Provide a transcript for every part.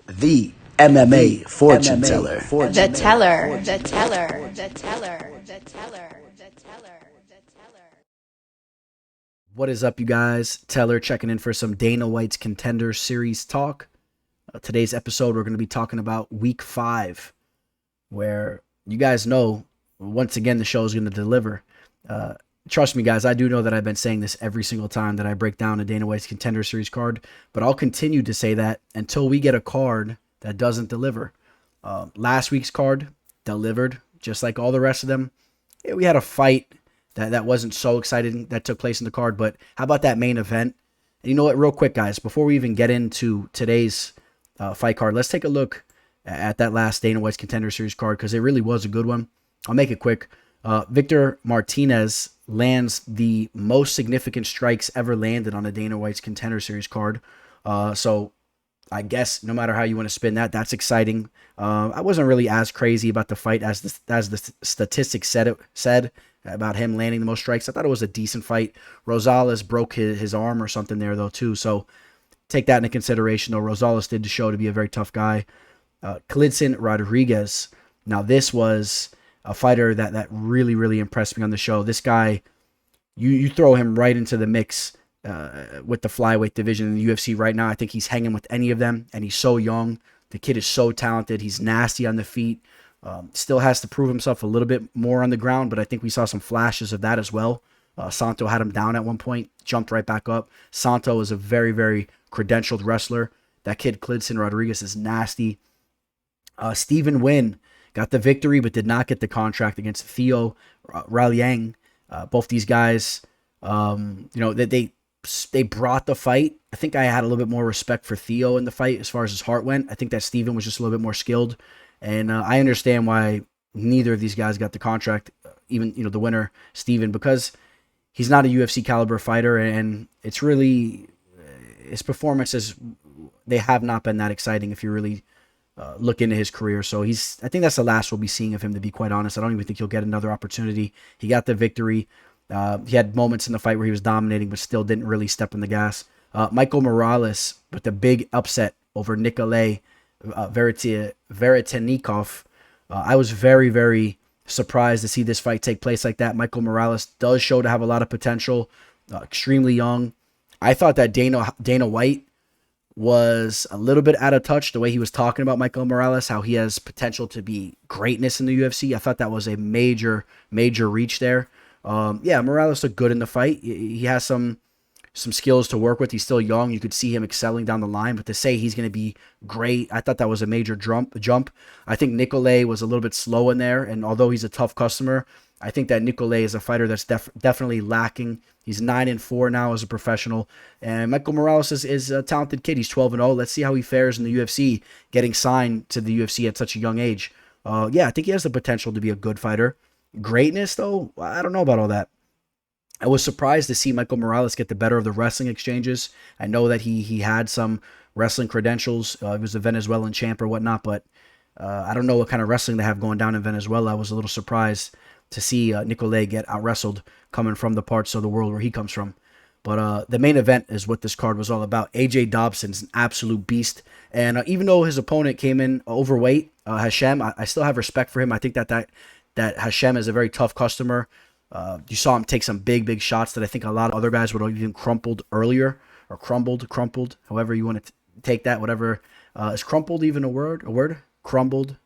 The MMA fortune teller. The teller, the teller, the teller, the teller, the teller, the teller. What is up, you guys? Teller checking in for some Dana White's Contender Series talk. Today's episode, we're going to be talking about Week 5, where you guys know, once again, the show is going to deliver. Trust me, guys, I do know that I've been saying this every single time that I break down a Dana White's Contender Series card, but I'll continue to say that until we get a card that doesn't deliver. Last week's card delivered, just like all the rest of them. Yeah, we had a fight that wasn't so exciting that took place in the card, but how about that main event? And you know what, real quick, guys, before we even get into today's fight card, let's take a look at that last Dana White's Contender Series card, because it really was a good one. I'll make it quick. Victor Martinez lands the most significant strikes ever landed on a Dana White's Contender Series card. So I guess no matter how you want to spin that, that's exciting. I wasn't really as crazy about the fight as the statistics said about him landing the most strikes. I thought it was a decent fight. Rosales broke his arm or something there, though, too. So take that into consideration, though. Rosales did show to be a very tough guy. Klidson Rodriguez. Now, this was a fighter that really, really impressed me on the show. This guy, you throw him right into the mix with the flyweight division in the UFC right now. I think he's hanging with any of them, and he's so young. The kid is so talented. He's nasty on the feet. Still has to prove himself a little bit more on the ground, but I think we saw some flashes of that as well. Santos had him down at one point, jumped right back up. Santos is a very, very credentialed wrestler. That kid, Klidson Rodriguez, is nasty. Stephen Wynn got the victory, but did not get the contract against Theo Raliang. Both these guys, they brought the fight. I think I had a little bit more respect for Theo in the fight as far as his heart went. I think that Stephen was just a little bit more skilled. And I understand why neither of these guys got the contract, even, the winner, Stephen, because he's not a UFC caliber fighter, and it's really, his performances, they have not been that exciting if you really look into his career. So I think that's the last we'll be seeing of him, to be quite honest. I don't even think he'll get another opportunity. He got the victory. He had moments in the fight where he was dominating, but still didn't really step on the gas. Michael Morales with the big upset over Nikolay Veretennikov. I was very, very surprised to see this fight take place like that. Michael Morales does show to have a lot of potential, extremely young. I thought that Dana White was a little bit out of touch the way he was talking about Michael Morales, how he has potential to be greatness in the UFC. I thought that was a major, major reach there. Morales looked good in the fight. He has some skills to work with. He's still young. You could see him excelling down the line, but to say he's going to be great, I thought that was a major jump. I think Nikolay was a little bit slow in there, and although he's a tough customer, I think that Nikolay is a fighter that's definitely lacking. He's 9-4 now as a professional, and Michael Morales is a talented kid. He's 12-0. Let's see how he fares in the UFC, getting signed to the UFC at such a young age. I think he has the potential to be a good fighter. Greatness, though, I don't know about all that. I was surprised to see Michael Morales get the better of the wrestling exchanges. I know that he had some wrestling credentials. He was a Venezuelan champ or whatnot, but I don't know what kind of wrestling they have going down in Venezuela. I was a little surprised to see Nikolay get out-wrestled coming from the parts of the world where he comes from. But the main event is what this card was all about. AJ Dobson's an absolute beast. And even though his opponent came in overweight, Hashem, I still have respect for him. I think that Hashem is a very tough customer. You saw him take some big shots that I think a lot of other guys would have even crumpled earlier, or crumbled, however you want to take that, whatever. Is crumpled even a word? Crumbled.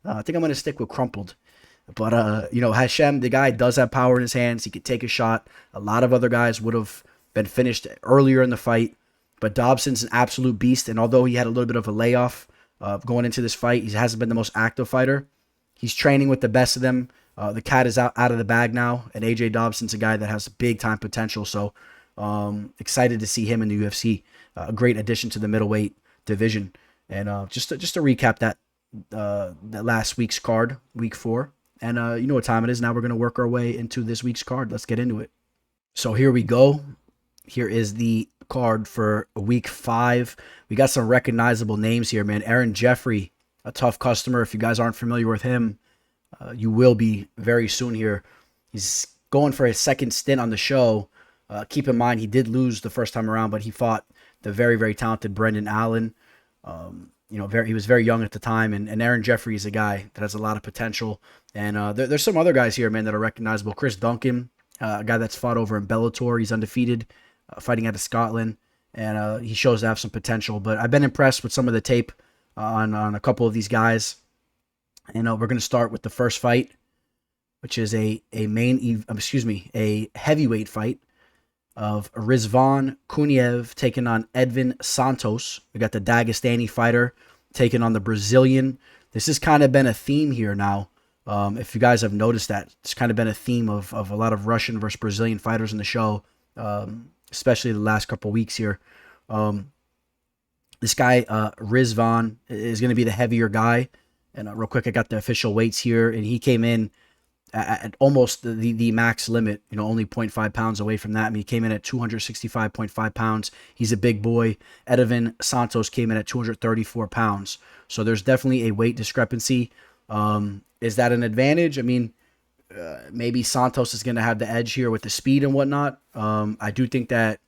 I think I'm going to stick with crumpled. But, Hashem, the guy does have power in his hands. He could take a shot. A lot of other guys would have been finished earlier in the fight. But Dobson's an absolute beast, and although he had a little bit of a layoff going into this fight, he hasn't been the most active fighter. He's training with the best of them. The cat is out of the bag now, and AJ Dobson's a guy that has big time potential. So excited to see him in the UFC. A great addition to the middleweight division. And just to recap that last week's card, week 4. And you know what time it is. Now we're going to work our way into this week's card. Let's get into it. So here we go. Here is the card for week 5. We got some recognizable names here, man. Aaron Jeffery, a tough customer. If you guys aren't familiar with him, you will be very soon here. He's going for his second stint on the show. Keep in mind, he did lose the first time around, but he fought the very, very talented Brendan Allen. He was very young at the time, and Aaron Jeffery is a guy that has a lot of potential. And there's some other guys here, man, that are recognizable. Chris Duncan, a guy that's fought over in Bellator. He's undefeated, fighting out of Scotland, and he shows to have some potential. But I've been impressed with some of the tape on a couple of these guys. And we're going to start with the first fight, which is a heavyweight fight of Rizvan Kuniev taking on Edivan Santos. We got the Dagestani fighter taking on the Brazilian. This has kind of been a theme here now. If you guys have noticed that, it's kind of been a theme of a lot of Russian versus Brazilian fighters in the show, especially the last couple weeks here. This guy, Rizvan, is going to be the heavier guy. And real quick, I got the official weights here, and he came in at almost the max limit, only 0.5 pounds away from that. I mean, he came in at 265.5 pounds. He's a big boy. Edivan Santos came in at 234 pounds. So there's definitely a weight discrepancy. Is that an advantage? I mean, maybe Santos is going to have the edge here with the speed and whatnot. I do think that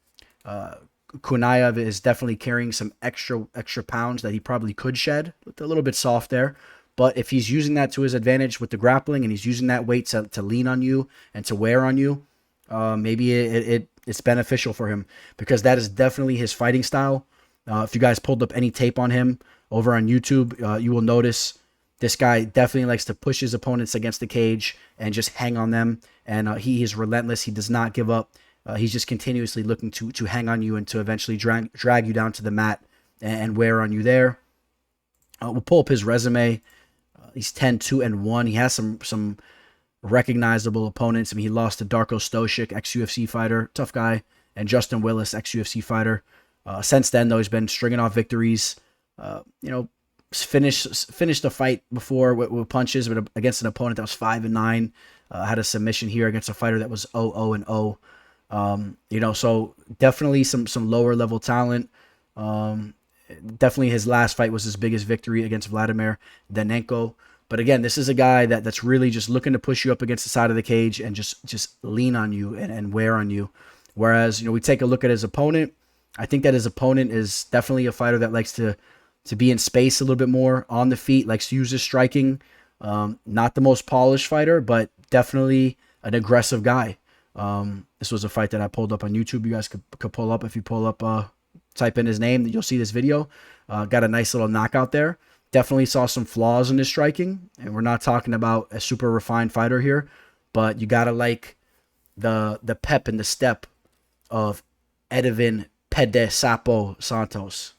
Kunayev is definitely carrying some extra pounds that he probably could shed. A little bit soft there. But if he's using that to his advantage with the grappling, and he's using that weight to lean on you and to wear on you, maybe it's beneficial for him, because that is definitely his fighting style. If you guys pulled up any tape on him over on YouTube, you will notice this guy definitely likes to push his opponents against the cage and just hang on them. And he is relentless. He does not give up. He's just continuously looking to hang on you and to eventually drag you down to the mat and wear on you there. We'll pull up his resume. He's 10-2-1. He has some recognizable opponents. I mean, he lost to Darko Stosic, ex-UFC fighter, tough guy, and Justin Willis, ex-UFC fighter. Since then, though, he's been stringing off victories. Finished the fight before with punches, but against an opponent that was 5-9. Had a submission here against a fighter that was 0-0-0. So definitely some lower level talent. Definitely his last fight was his biggest victory against Vladimir Danenko. But again, this is a guy that's really just looking to push you up against the side of the cage and just lean on you and wear on you. Whereas, we take a look at his opponent. I think that his opponent is definitely a fighter that likes to be in space a little bit more on the feet, likes to use his striking. Not the most polished fighter, but definitely an aggressive guy. This was a fight that I pulled up on YouTube. You guys could pull up. If you pull up, type in his name, you'll see this video. Got a nice little knockout there. Definitely saw some flaws in his striking, and we're not talking about a super refined fighter here, but you gotta like the pep and the step of Edivan Pede Sapo Santos.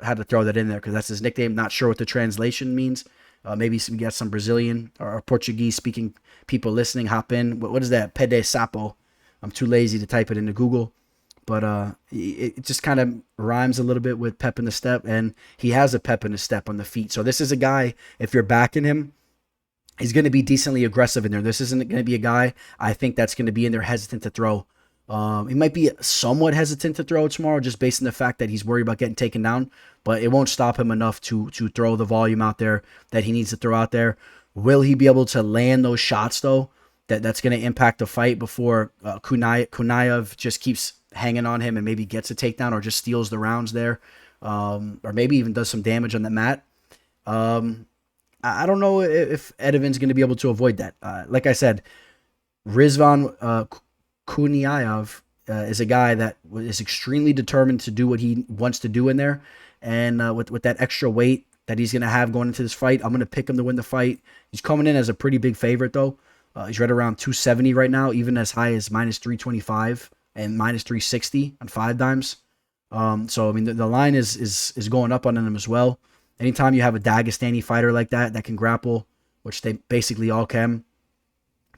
Had to throw that in there because that's his nickname. Not sure what the translation means. Maybe we got some Brazilian or Portuguese speaking people listening. Hop in. What is that? Pede Sapo. I'm too lazy to type it into Google. But it just kind of rhymes a little bit with pep in the step, and he has a pep in his step on the feet. So this is a guy, if you're backing him, he's going to be decently aggressive in there. This isn't going to be a guy, I think, that's going to be in there hesitant to throw. He might be somewhat hesitant to throw tomorrow just based on the fact that he's worried about getting taken down, but it won't stop him enough to throw the volume out there that he needs to throw out there. Will he be able to land those shots, though, that's going to impact the fight before Kunayev just keeps hanging on him and maybe gets a takedown or just steals the rounds there, or maybe even does some damage on the mat? I don't know if Edivan's going to be able to avoid that. Like I said, Rizvan Kuniev is a guy that is extremely determined to do what he wants to do in there, and with that extra weight that he's going to have going into this fight, I'm going to pick him to win the fight. He's coming in as a pretty big favorite, though. He's right around 270 right now, even as high as minus 325 and minus 360 on 5 dimes. So, I mean, the line is going up on him as well. Anytime you have a Dagestani fighter like that can grapple, which they basically all can,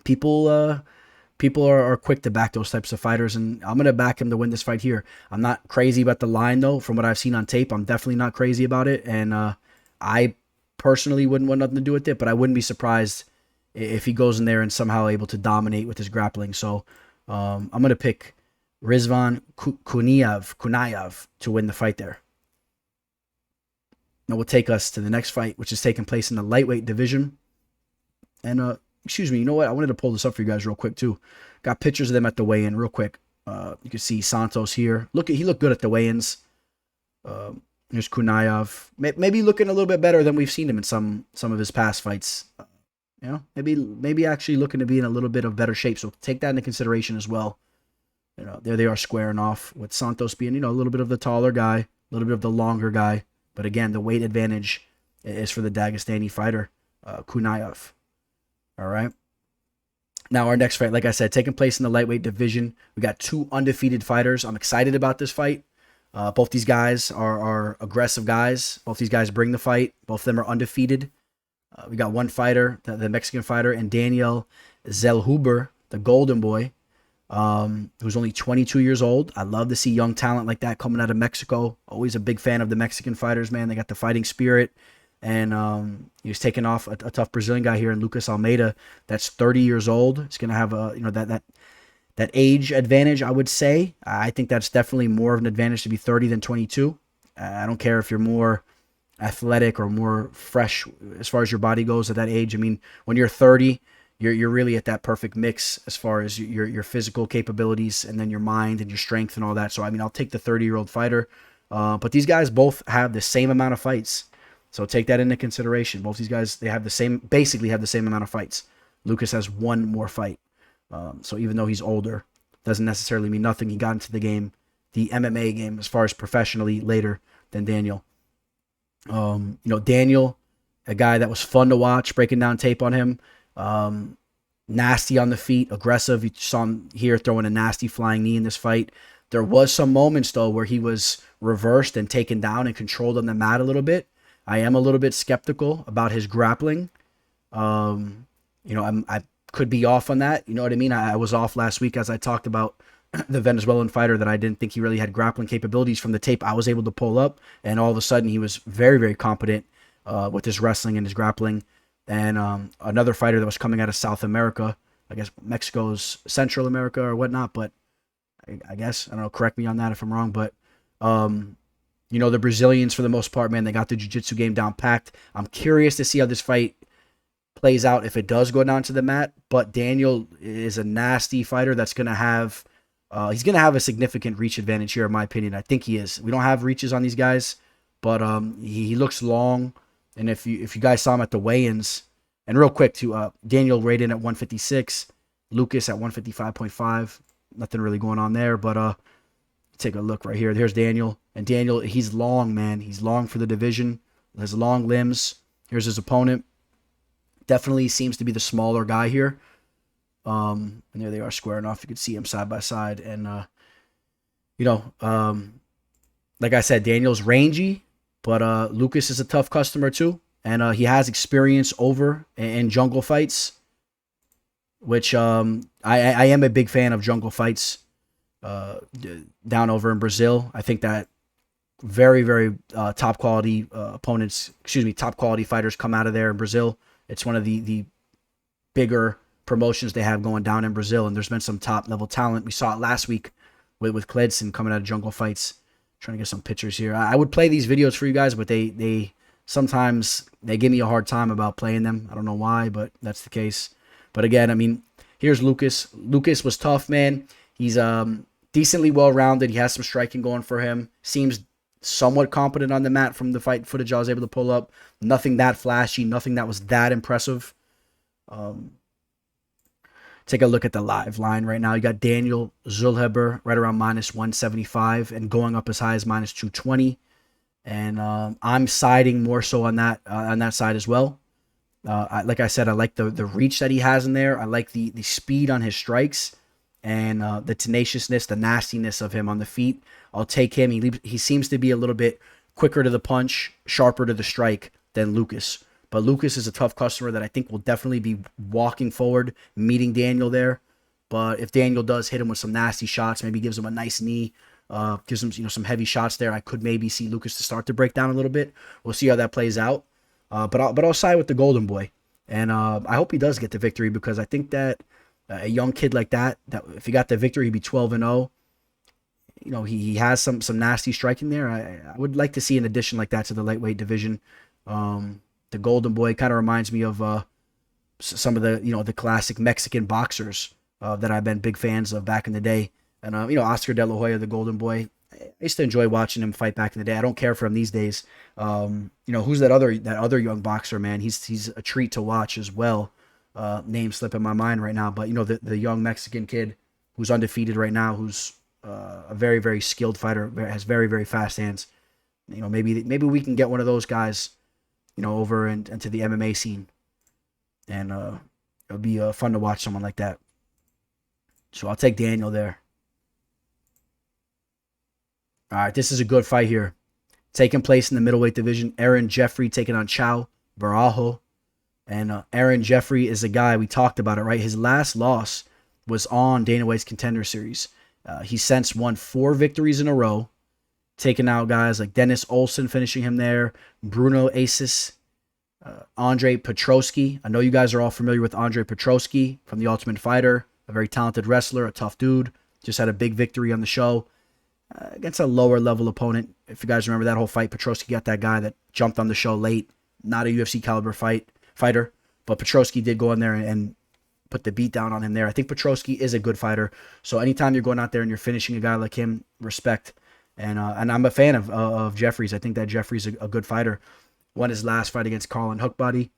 people are quick to back those types of fighters, and I'm going to back him to win this fight here. I'm not crazy about the line, though. From what I've seen on tape, I'm definitely not crazy about it, and I personally wouldn't want nothing to do with it, but I wouldn't be surprised if he goes in there and somehow able to dominate with his grappling. So I'm going to pick Rizvan Kunayev to win the fight there. Now we'll take us to the next fight, which is taking place in the lightweight division. And, excuse me, you know what? I wanted to pull this up for you guys real quick, too. Got pictures of them at the weigh-in real quick. You can see Santos here. He looked good at the weigh-ins. There's Kunayev. Maybe looking a little bit better than we've seen him in some of his past fights. Maybe actually looking to be in a little bit of better shape. So take that into consideration as well. There they are squaring off with Santos being, a little bit of the taller guy, a little bit of the longer guy. But again, the weight advantage is for the Dagestani fighter, Kunayev. All right. Now our next fight, like I said, taking place in the lightweight division. We got 2 undefeated fighters. I'm excited about this fight. Both these guys are aggressive guys. Both these guys bring the fight. Both of them are undefeated. We got one fighter, the Mexican fighter, and Daniel Zellhuber, the Golden Boy, who's only 22 years old. I love to see young talent like that coming out of Mexico. Always a big fan of the Mexican fighters, man. They got the fighting spirit. And he was taking off a tough Brazilian guy here in Łukasz Almeida that's 30 years old. He's going to have that age advantage, I would say. I think that's definitely more of an advantage to be 30 than 22. I don't care if you're more athletic or more fresh as far as your body goes at that age. I mean, when you're 30, you're really at that perfect mix as far as your physical capabilities and then your mind and your strength and all that. So, I mean, I'll take the 30-year-old fighter. But these guys both have the same amount of fights. So take that into consideration. Both these guys, they have basically have the same amount of fights. Łukasz has one more fight. So even though he's older, doesn't necessarily mean nothing. He got into the game, the MMA game, as far as professionally later than Daniel. Daniel, a guy that was fun to watch, breaking down tape on him. Nasty on the feet, aggressive. You saw him here throwing a nasty flying knee in this fight. There was some moments, though, where he was reversed and taken down and controlled on the mat a little bit. I am a little bit skeptical about his grappling. I could be off on that. You know what I mean? I was off last week as I talked about the Venezuelan fighter that I didn't think he really had grappling capabilities from the tape I was able to pull up. And all of a sudden he was very, very competent with his wrestling and his grappling. And another fighter that was coming out of South America, I guess Mexico's Central America or whatnot, but I guess, I don't know, correct me on that if I'm wrong, but the Brazilians, for the most part, man, they got the jiu-jitsu game down packed. I'm curious to see how this fight plays out if it does go down to the mat. But Daniel is a nasty fighter that's going to have he's going to have a significant reach advantage here, in my opinion. I think he is. We don't have reaches on these guys, but he looks long. And if you guys saw him at the weigh-ins, and real quick too, Daniel weighed in at 156, Łukasz at 155.5. Nothing really going on there, but take a look right here. There's Daniel. And Daniel, he's long, man. He's long for the division. Has long limbs. Here's his opponent. Definitely seems to be the smaller guy here. And there they are squaring off. You can see him side by side. And, like I said, Daniel's rangy, but Łukasz is a tough customer too. And he has experience over in jungle fights, which I am a big fan of jungle fights down over in Brazil. I think that very, very top quality top quality fighters come out of there in Brazil. It's one of the bigger promotions they have going down in Brazil, and there's been some top level talent. We saw it last week with Kledson coming out of jungle fights. Trying to get some pictures here. I would play these videos for you guys, but they sometimes they give me a hard time about playing them. I don't know why, but that's the case. But again, I mean, here's Łukasz. Łukasz was tough, man. He's decently well-rounded. He has some striking going for him. Seems somewhat competent on the mat from the fight footage I was able to pull up. Nothing that flashy. Nothing that was that impressive. Take a look at the live line right now. You got Daniel Zulhaber right around -175 and going up as high as -220. And I'm siding more so on that side as well. Like I said, I like the reach that he has in there. I like the speed on his strikes and the tenaciousness, the nastiness of him on the feet. I'll take him. He seems to be a little bit quicker to the punch, sharper to the strike than Łukasz. But Łukasz is a tough customer that I think will definitely be walking forward, meeting Daniel there. But if Daniel does hit him with some nasty shots, maybe gives him a nice knee, gives him some heavy shots there, I could maybe see Łukasz to start to break down a little bit. We'll see how that plays out. But I'll side with the Golden Boy, and I hope he does get the victory, because I think that a young kid like that if he got the victory, he'd be 12-0. He has some nasty striking there. I would like to see an addition like that to the lightweight division. The Golden Boy kind of reminds me of some of the classic Mexican boxers that I've been big fans of back in the day. And Oscar De La Hoya, the Golden Boy, I used to enjoy watching him fight back in the day. I don't care for him these days. Who's that other young boxer, man? He's a treat to watch as well. Name slipping my mind right now, but the young Mexican kid who's undefeated right now, who's a very, very skilled fighter, has very, very fast hands. Maybe we can get one of those guys, over into the MMA scene, and it'll be fun to watch someone like that. So I'll take Daniel there. All right, this is a good fight here. Taking place in the middleweight division, Aaron Jeffery taking on Caio Barajo. And Aaron Jeffery is a guy, we talked about it, right? His last loss was on Dana White's Contender Series. He since won 4 victories in a row, taking out guys like Dennis Olsen, finishing him there, Bruno Asis, Andre Petroski. I know you guys are all familiar with Andre Petroski from The Ultimate Fighter, a very talented wrestler, a tough dude. Just had a big victory on the show against a lower level opponent. If you guys remember that whole fight, Petroski got that guy that jumped on the show late. Not a UFC caliber fighter, but Petroski did go in there and put the beat down on him there. I think Petroski is a good fighter. So anytime you're going out there and you're finishing a guy like him, respect. And I'm a fan of Jeffries. I think that Jeffries a good fighter. Won his last fight against Carlin Hookbody.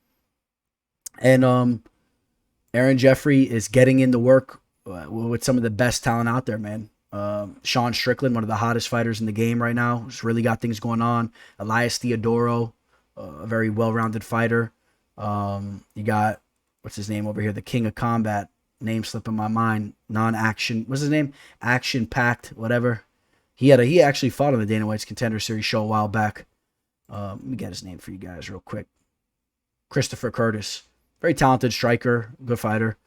And Aaron Jeffery is getting into work with some of the best talent out there, man. Sean Strickland, one of the hottest fighters in the game right now, who's really got things going on. Elias Theodoro, a very well-rounded fighter. You got, what's his name over here? The King of Combat. Name slipping my mind. Non-action. What's his name? Action-packed, whatever. He actually fought on the Dana White's Contender Series show a while back. Let me get his name for you guys real quick. Christopher Curtis. Very talented striker, good fighter.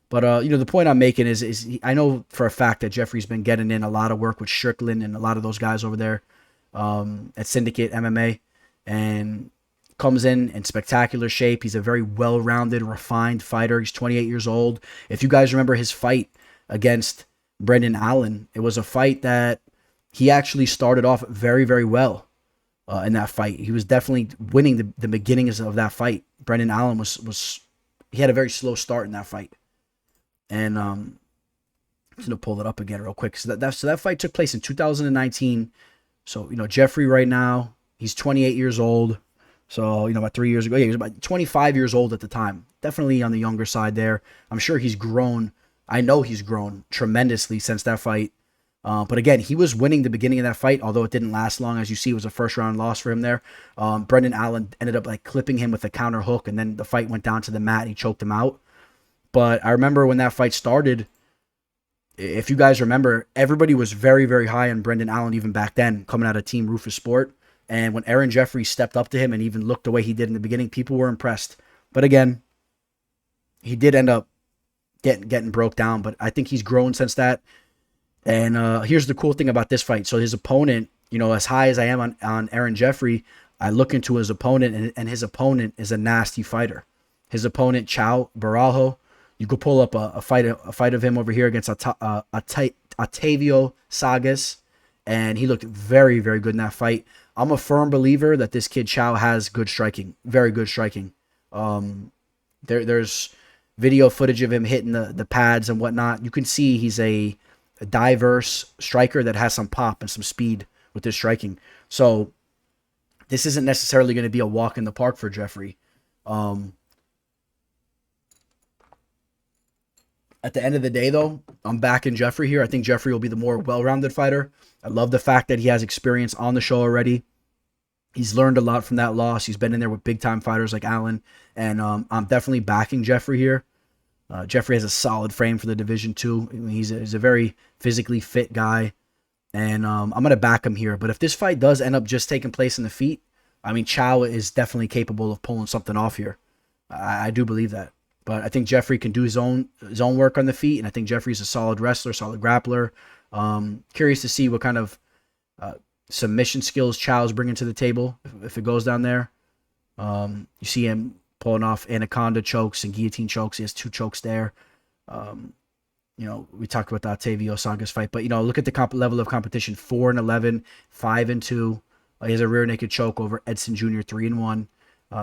But, the point I'm making is I know for a fact that Jeffrey's been getting in a lot of work with Strickland and a lot of those guys over there at Syndicate MMA, and comes in spectacular shape. He's a very well-rounded, refined fighter. He's 28 years old. If you guys remember his fight against Brendan Allen, it was a fight that he actually started off very, very well in that fight. He was definitely winning the beginnings of that fight. Brendan Allen he had a very slow start in that fight. And I'm going to pull it up again real quick. So that fight took place in 2019. So, Jeffrey right now, he's 28 years old. So, about 3 years ago, he was about 25 years old at the time. Definitely on the younger side there. I'm sure he's grown. I know he's grown tremendously since that fight. But again, he was winning the beginning of that fight, although it didn't last long. As you see, it was a first-round loss for him there. Brendan Allen ended up clipping him with a counter hook, and then the fight went down to the mat, and he choked him out. But I remember when that fight started, if you guys remember, everybody was very, very high on Brendan Allen even back then, coming out of Team Rufus Sport. And when Aaron Jeffery stepped up to him and even looked the way he did in the beginning, people were impressed. But again, he did end up getting broke down. But I think he's grown since that. And here's the cool thing about this fight. So his opponent, as high as I am on Aaron Jeffery, I look into his opponent, and his opponent is a nasty fighter. His opponent, Caio Barajo, you could pull up a fight of him over here against Otavio Sagas, and he looked very, very good in that fight. I'm a firm believer that this kid Caio has good striking, very good striking. There's video footage of him hitting the pads and whatnot. You can see he's a diverse striker that has some pop and some speed with his striking. So this isn't necessarily going to be a walk in the park for Jeffery. At the end of the day, though, I'm backing Jeffery here. I think Jeffery will be the more well-rounded fighter. I love the fact that he has experience on the show already. He's learned a lot from that loss. He's been in there with big-time fighters like Allen, and I'm definitely backing Jeffery here. Jeffery has a solid frame for the division, too. I mean, he's a very physically fit guy, and I'm going to back him here. But if this fight does end up just taking place in the feet, I mean, Caio is definitely capable of pulling something off here. I do believe that. But I think Jeffery can do his own work on the feet, and I think Jeffrey's a solid wrestler, solid grappler. Curious to see what kind of submission skills Caio's bringing to the table if it goes down there. You see him pulling off anaconda chokes and guillotine chokes. He has 2 chokes there. We talked about the Otavio Sagas fight, but look at the level of competition: 4-11, 5-2. He has a rear naked choke over Edson Jr. 3-1.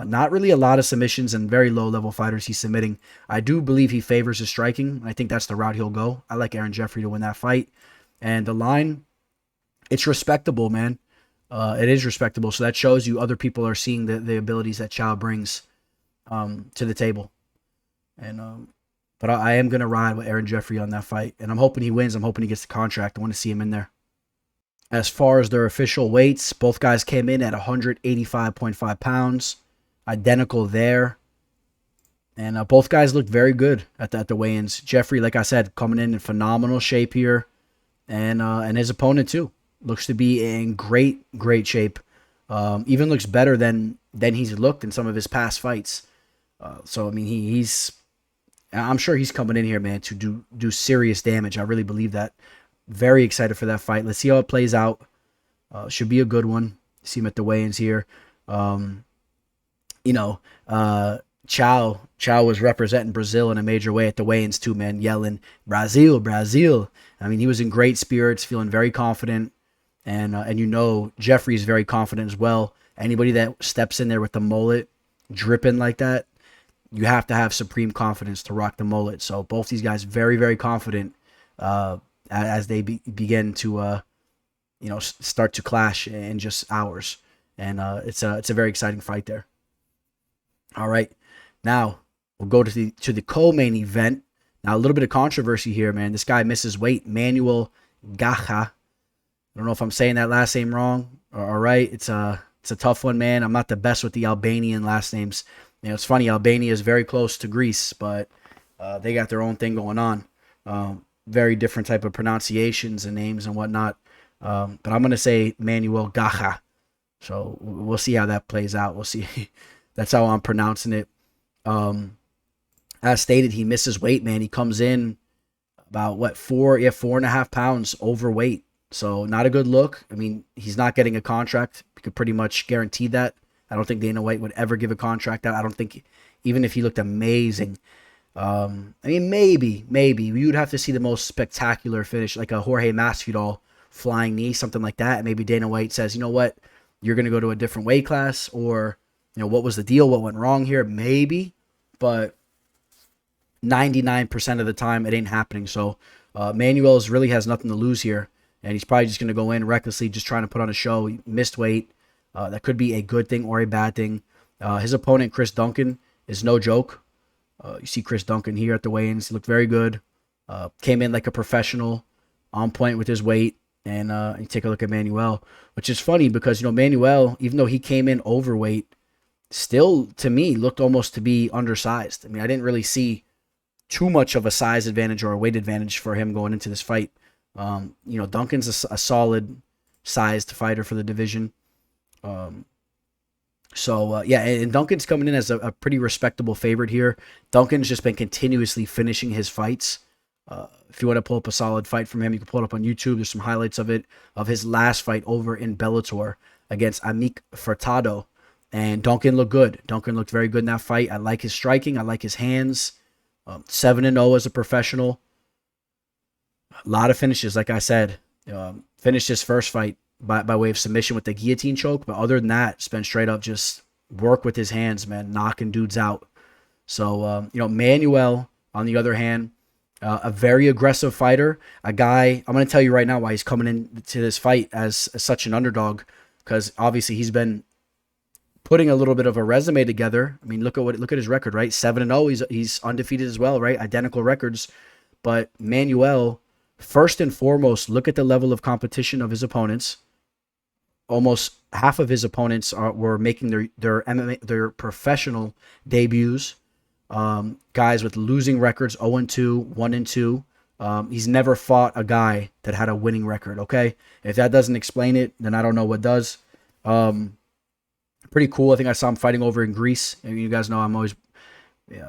Not really a lot of submissions and very low-level fighters he's submitting. I do believe he favors his striking. I think that's the route he'll go. I like Aaron Jeffery to win that fight. And the line, it's respectable, man. It is respectable. So that shows you other people are seeing the abilities that Caio brings to the table. And but I am gonna ride with Aaron Jeffery on that fight, and I'm hoping he wins. I'm hoping he gets the contract. I want to see him in there. As far as their official weights, both guys came in at 185.5 pounds, identical there. And both guys looked very good at the weigh-ins. Jeffery, like I said, coming in phenomenal shape here, and his opponent too looks to be in great shape. Even looks better than he's looked in some of his past fights. So I mean, I'm sure he's coming in here, man, to do serious damage. I really believe that. Very excited for that fight. Let's see how it plays out. Should be a good one. See him at the weigh-ins here. Caio was representing Brazil in a major way at the weigh-ins too, man, yelling, Brazil, Brazil. I mean, he was in great spirits, feeling very confident. And Jeffrey's very confident as well. Anybody that steps in there with the mullet dripping like that, you have to have supreme confidence to rock the mullet. So both these guys very, very confident as they begin to start to clash in just hours. And it's a very exciting fight there. All right, now we'll go to the co-main event. Now a little bit of controversy here, man. This guy misses weight, Manuel Gaja. I don't know if I'm saying that last name wrong. All right, it's a tough one, man. I'm not the best with the Albanian last names. It's funny. Albania is very close to Greece, but they got their own thing going on. Very different type of pronunciations and names and whatnot. But I'm gonna say Manuel Gaja. So we'll see how that plays out. We'll see. That's how I'm pronouncing it. As stated, he misses weight, man. He comes in about 4.5 pounds overweight. So not a good look. I mean, he's not getting a contract. We could pretty much guarantee that. I don't think Dana White would ever give a contract out. I don't think, even if he looked amazing. I mean, maybe we would have to see the most spectacular finish, like a Jorge Masvidal flying knee, something like that. And maybe Dana White says, you know what, you're going to go to a different weight class, or what was the deal? What went wrong here? Maybe, but 99% of the time it ain't happening. So Manuel's really has nothing to lose here, and he's probably just going to go in recklessly, just trying to put on a show. He missed weight. That could be a good thing or a bad thing. His opponent, Chris Duncan, is no joke. You see Chris Duncan here at the weigh-ins. He looked very good. Came in like a professional, on point with his weight. And you take a look at Manuel, which is funny because, Manuel, even though he came in overweight, still, to me, looked almost to be undersized. I mean, I didn't really see too much of a size advantage or a weight advantage for him going into this fight. Duncan's a solid sized fighter for the division. And Duncan's coming in as a pretty respectable favorite here. Duncan's just been continuously finishing his fights. If you want to pull up a solid fight from him, you can pull it up on YouTube. There's some highlights of it, of his last fight over in Bellator against Amic Furtado. And Duncan looked good. Duncan looked very good in that fight. I like his striking. I like his hands. 7-0 as a professional. A lot of finishes, like I said. Finished his first fight by way of submission with the guillotine choke. But other than that, it's been straight up just work with his hands, man, knocking dudes out. So, Manuel, on the other hand, a very aggressive fighter. A guy, I'm going to tell you right now why he's coming into this fight as such an underdog. Because obviously he's been putting a little bit of a resume together. I mean, look at his record, right? 7-0. He's undefeated as well, right? Identical records. But Manuel, first and foremost, look at the level of competition of his opponents. Almost half of his opponents were making their MMA, their professional debuts. Guys with losing records, 0-2, 1-2. He's never fought a guy that had a winning record. Okay, if that doesn't explain it, then I don't know what does. Pretty cool. I think I saw him fighting over in Greece. And you guys know I'm always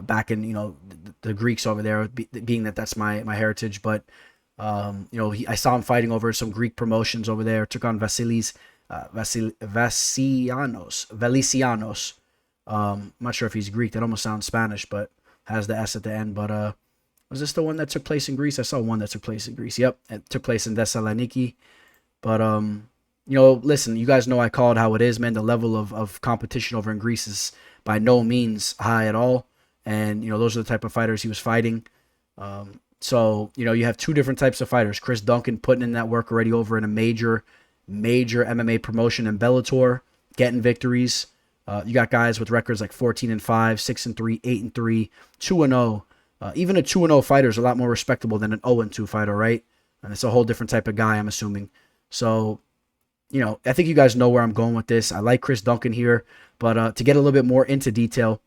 back in the Greeks over there, being that's my heritage. But I saw him fighting over some Greek promotions over there. Took on Velicianos. I'm not sure if he's Greek. That almost sounds Spanish, but has the S at the end. But was this the one that took place in Greece? I saw one that took place in Greece. Yep, it took place in Thessaloniki. But listen, you guys know I call it how it is, man. The level of competition over in Greece is by no means high at all. And, those are the type of fighters he was fighting. So, you have two different types of fighters. Chris Duncan putting in that work already over in a major major MMA promotion in Bellator, getting victories. You got guys with records like 14-5, 6-3, 8-3, 2-0. Even a 2-0 fighter is a lot more respectable than an 0-2 fighter, right? And it's a whole different type of guy, I'm assuming. So, I think you guys know where I'm going with this. I like Chris Duncan here, but to get a little bit more into detail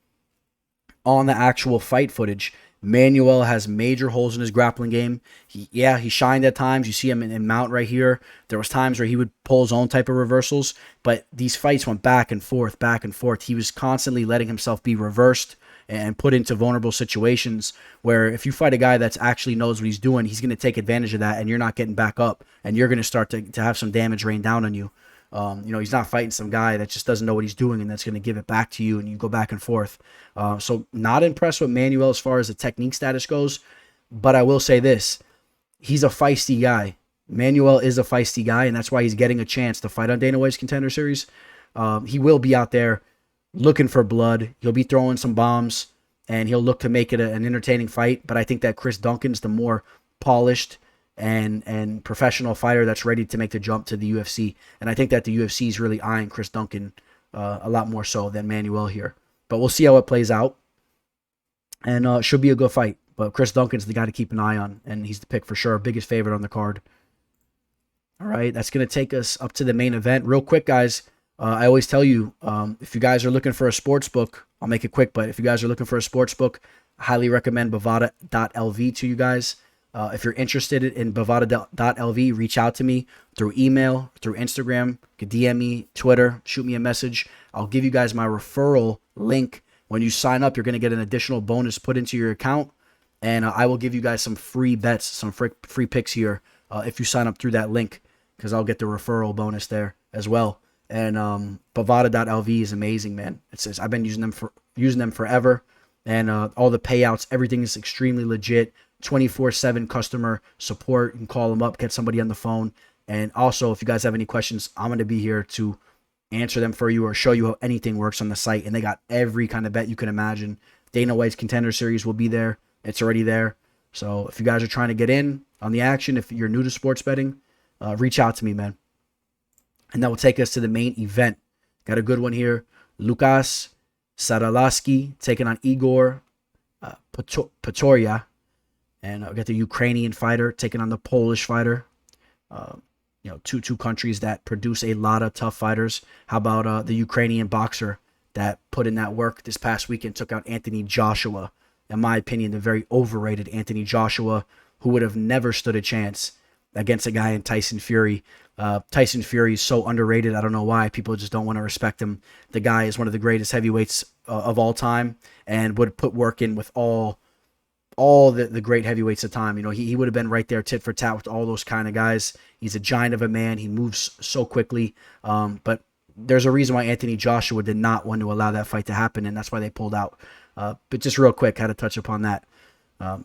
on the actual fight footage, Manuel has major holes in his grappling game. He shined at times. You see him in mount right here. There was times where he would pull his own type of reversals, but these fights went back and forth, back and forth. He was constantly letting himself be reversed and put into vulnerable situations where if you fight a guy that's actually knows what he's doing, he's going to take advantage of that, and you're not getting back up, and you're going to start to have some damage rain down on you. He's not fighting some guy that just doesn't know what he's doing and that's going to give it back to you, and you go back and forth. So not impressed with Manuel as far as the technique status goes, but I will say this. He's a feisty guy. Manuel is a feisty guy, and that's why he's getting a chance to fight on Dana White's Contender Series. He will be out there looking for blood. He'll be throwing some bombs, and he'll look to make it an entertaining fight. But I think that Chris Duncan's the more polished and professional fighter that's ready to make the jump to the UFC. And I think that the UFC is really eyeing Chris Duncan a lot more so than Manuel here. But we'll see how it plays out. And should be a good fight. But Chris Duncan's the guy to keep an eye on, and he's the pick for sure. Biggest favorite on the card. All right, that's going to take us up to the main event. Real quick, guys. I always tell you, if you guys are looking for a sports book, I'll make it quick, but if you guys are looking for a sports book, I highly recommend Bovada.lv to you guys. If you're interested in Bovada.lv, reach out to me through email, through Instagram, you can DM me, Twitter, shoot me a message. I'll give you guys my referral link. When you sign up, you're going to get an additional bonus put into your account, and I will give you guys some free bets, some free picks here if you sign up through that link, because I'll get the referral bonus there as well. And Bovada.lv is amazing, man. I've been using them forever, and all the payouts, everything is extremely legit. 24/7 customer support. You can call them up, get somebody on the phone. And also, if you guys have any questions, I'm going to be here to answer them for you or show you how anything works on the site. And they got every kind of bet you can imagine. Dana White's Contender Series will be there. It's already there. So if you guys are trying to get in on the action, if you're new to sports betting, reach out to me, man. And that will take us to the main event. Got a good one here. Łukasz Sudolski taking on Igor Poterya. And we got the Ukrainian fighter taking on the Polish fighter. Two countries that produce a lot of tough fighters. How about the Ukrainian boxer that put in that work this past weekend, took out Anthony Joshua. In my opinion, the very overrated Anthony Joshua, who would have never stood a chance against a guy in Tyson Fury. Tyson Fury is so underrated. I don't know why. People just don't want to respect him. The guy is one of the greatest heavyweights of all time and would put work in with all the great heavyweights of time. He would have been right there tit for tat with all those kind of guys. He's a giant of a man. He moves so quickly. But there's a reason why Anthony Joshua did not want to allow that fight to happen, and that's why they pulled out. But just real quick, had to touch upon that.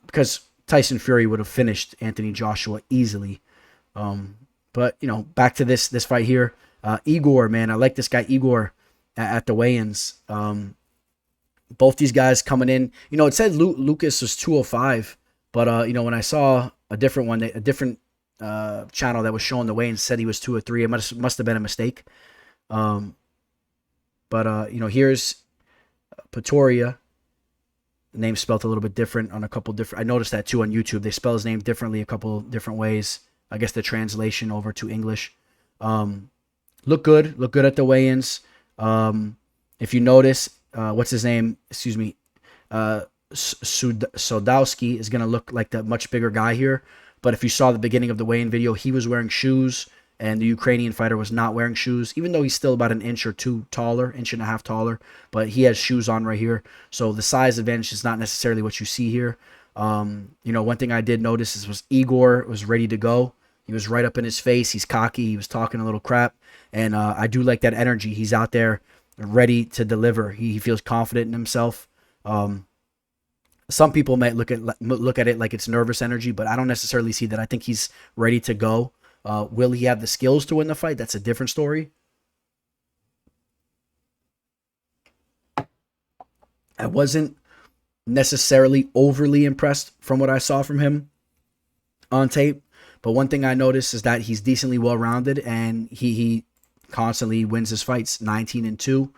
Because Tyson Fury would have finished Anthony Joshua easily. But back to this fight here. Igor, man, I like this guy Igor at the weigh-ins. Both these guys coming in. It said Lucas was 205, but when I saw a different one, a different channel that was showing the weigh-ins said he was 203. It must have been a mistake. But here's Poterya. The name spelled a little bit different on a couple different. I noticed that too on YouTube. They spell his name differently a couple different ways. I guess the translation over to English. Look good at the weigh-ins. If you notice, what's his name? Excuse me. Sudolski is going to look like the much bigger guy here. But if you saw the beginning of the weigh-in video, he was wearing shoes, and the Ukrainian fighter was not wearing shoes, even though he's still about an inch or two taller, inch and a half taller. But he has shoes on right here. So the size advantage is not necessarily what you see here. One thing I did notice was Igor was ready to go. He was right up in his face. He's cocky. He was talking a little crap. And I do like that energy. He's out there ready to deliver. He feels confident in himself. Some people might look at it like it's nervous energy, but I don't necessarily see that. I think he's ready to go. Will he have the skills to win the fight? That's a different story. I wasn't necessarily overly impressed from what I saw from him on tape, But one thing I noticed is that he's decently well-rounded, and he constantly wins his fights, 19-2.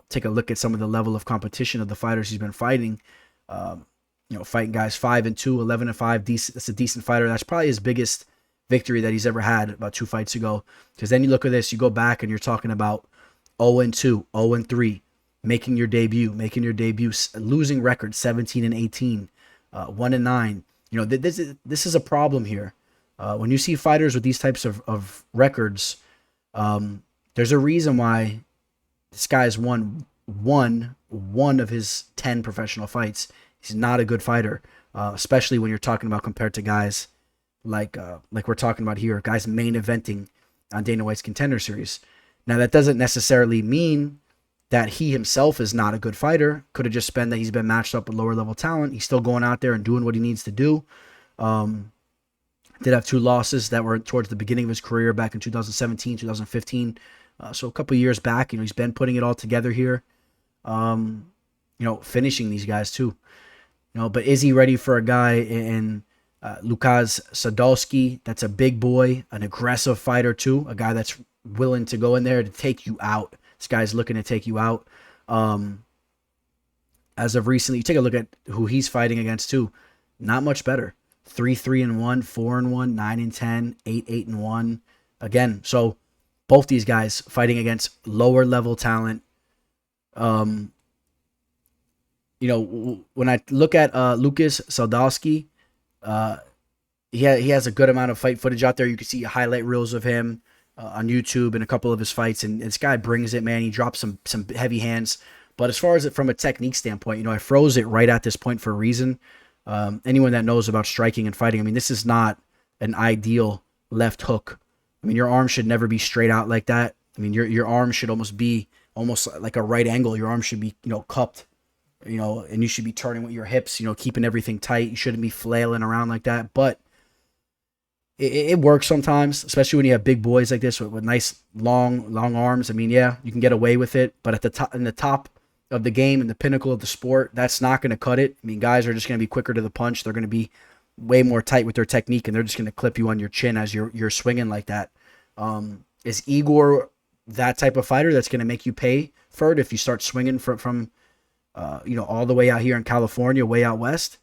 Take a look at some of the level of competition of the fighters he's been fighting. Fighting guys 5-2, 11-5. Decent. That's a decent fighter. That's probably his biggest victory that he's ever had about 2 fights ago. Because then you look at this, you go back and you're talking about 0-2, 0-3, making your debut, losing record 17-18, 1-9. This is a problem here. When you see fighters with these types of records, there's a reason why this guy's won one of his 10 professional fights. He's not a good fighter, especially when you're talking about compared to guys like we're talking about here, guys main eventing on Dana White's Contender Series. Now, that doesn't necessarily mean that he himself is not a good fighter. Could have just been that he's been matched up with lower level talent. He's still going out there and doing what he needs to do. Did have 2 losses that were towards the beginning of his career back in 2017, 2015. So a couple of years back, he's been putting it all together here. Finishing these guys too. But is he ready for a guy in Łukasz Sudolski? That's a big boy, an aggressive fighter too, a guy that's willing to go in there to take you out. This guy's looking to take you out. As of recently, you take a look at who he's fighting against too. Not much better. 3-3-1, 4-1, 9-10, 8-8-1. Again, so both these guys fighting against lower level talent. When I look at Łukasz Sudolski, he has a good amount of fight footage out there. You can see highlight reels of him on YouTube and a couple of his fights, and this guy brings it, man. He drops some heavy hands. But as far as it from a technique standpoint, I froze it right at this point for a reason. Anyone that knows about striking and fighting, this is not an ideal left hook. Your arm should never be straight out like that. Your arm should almost be like a right angle. Your arm should be, cupped, and you should be turning with your hips, keeping everything tight. You shouldn't be flailing around like that. But it works sometimes, especially when you have big boys like this with nice long arms. You can get away with it, but in the top of the game and the pinnacle of the sport, that's not going to cut it. Guys are just going to be quicker to the punch. They're going to be way more tight with their technique, and they're just going to clip you on your chin as you're swinging like that. Is Igor that type of fighter that's going to make you pay for it if you start swinging from all the way out here in California, way out west?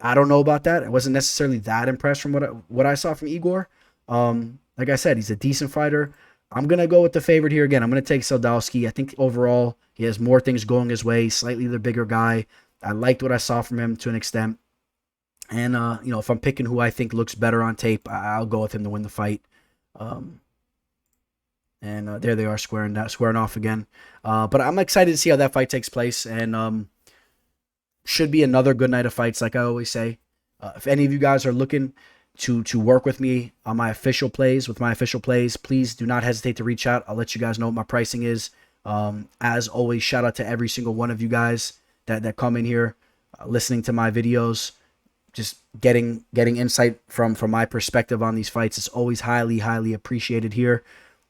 I don't know about that. I wasn't necessarily that impressed from what I saw from Igor. Like I said, he's a decent fighter. I'm going to go with the favorite here again. I'm going to take Sudolski. I think overall he has more things going his way, slightly the bigger guy. I liked what I saw from him to an extent. And, if I'm picking who I think looks better on tape, I'll go with him to win the fight. There they are squaring off again. But I'm excited to see how that fight takes place. And should be another good night of fights, like I always say. If any of you guys are looking to work with me on my official plays, please do not hesitate to reach out. I'll let you guys know what my pricing is. As always, shout out to every single one of you guys that come in here, listening to my videos, just getting insight from my perspective on these fights. It's always highly, highly appreciated here.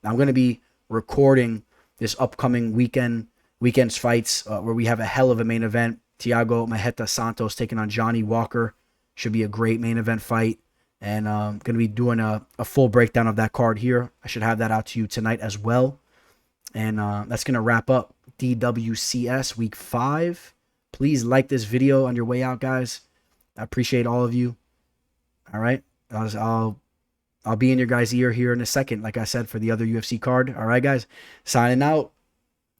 I'm going to be recording this upcoming weekend's fights where we have a hell of a main event. Thiago Maheta Santos taking on Johnny Walker. Should be a great main event fight. And I'm going to be doing a full breakdown of that card here. I should have that out to you tonight as well. And that's going to wrap up DWCS Week 5. Please like this video on your way out, guys. I appreciate all of you. All right. I'll be in your guys' ear here in a second, like I said, for the other UFC card. All right, guys. Signing out.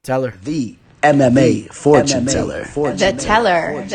Teller. The MMA fortune teller. The teller.